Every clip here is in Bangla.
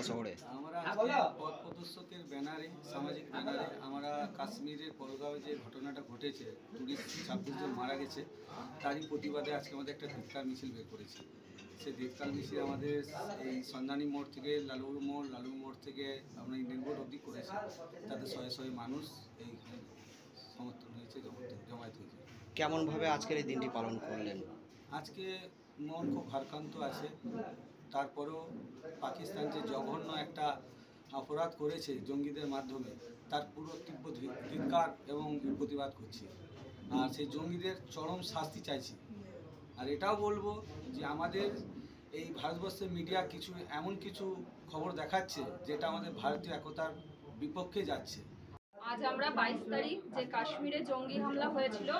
ঢাকা শহরে? আমরা পথ প্রদর্শকের ব্যানারে, সামাজিক ব্যানারে আমরা কাশ্মীরের পহলগাঁওয়ে যে ঘটনাটা ঘটেছে, টুরিস্ট 26 জন মারা গেছে, তারই প্রতিবাদে আজকে আমাদের একটা ধিক্কার মিছিল বের করেছি। সেই ধিক্কার মিছিল আমাদের এই সন্ধানী মোড় থেকে লালুর মোড় থেকে আমরা ইন্ডিয়ান বোর্ড অবধি করেছি। তাতে শয়ে শয়ে মানুষ এই সমর্থন হয়েছে, জমায়েত হয়েছে। কেমনভাবে আজকের এই দিনটি পালন করলেন? আজকে মন খুব ভারাক্রান্ত আছে। তারপরেও পাকিস্তান যে জঘন্য একটা অপরাধ করেছে জঙ্গিদের মাধ্যমে, তার পুরো তীব্র ধিক্কার এবং প্রতিবাদ করছি। আর সেই জঙ্গিদের চরম শাস্তি চাইছি। আর এটাও বলবো যে আমাদের এই ভারতবর্ষের মিডিয়া এমন কিছু খবর দেখাচ্ছে যেটা আমাদের ভারতীয় একতার বিপক্ষে যাচ্ছে। আজ আমরা 22 তারিখ যে কাশ্মীরে জঙ্গি হামলা হয়েছিল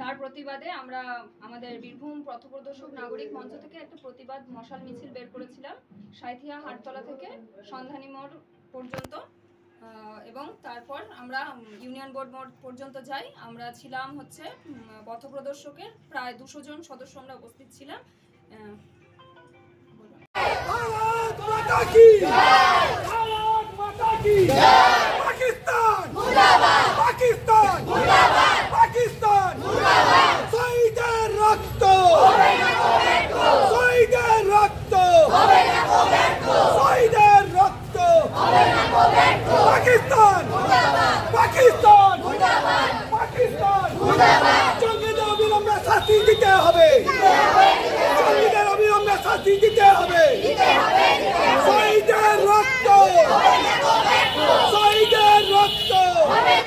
তার প্রতিবাদে আমরা আমাদের বীরভূম পথপ্রদর্শক নাগরিক মঞ্চ থেকে একটা প্রতিবাদ মশাল মিছিল বের করেছিলাম সাঁইথিয়া হাটতলা থেকে সন্ধানী মোড় পর্যন্ত, এবং তারপর আমরা ইউনিয়ন বোর্ড মোড় পর্যন্ত যাই। আমরা ছিলাম হচ্ছে পথপ্রদর্শকের প্রায় 200 জন সদস্য আমরা উপস্থিত ছিলাম। জঙ্গিদের অবিলম্বে শাস্তি দিতে হবে।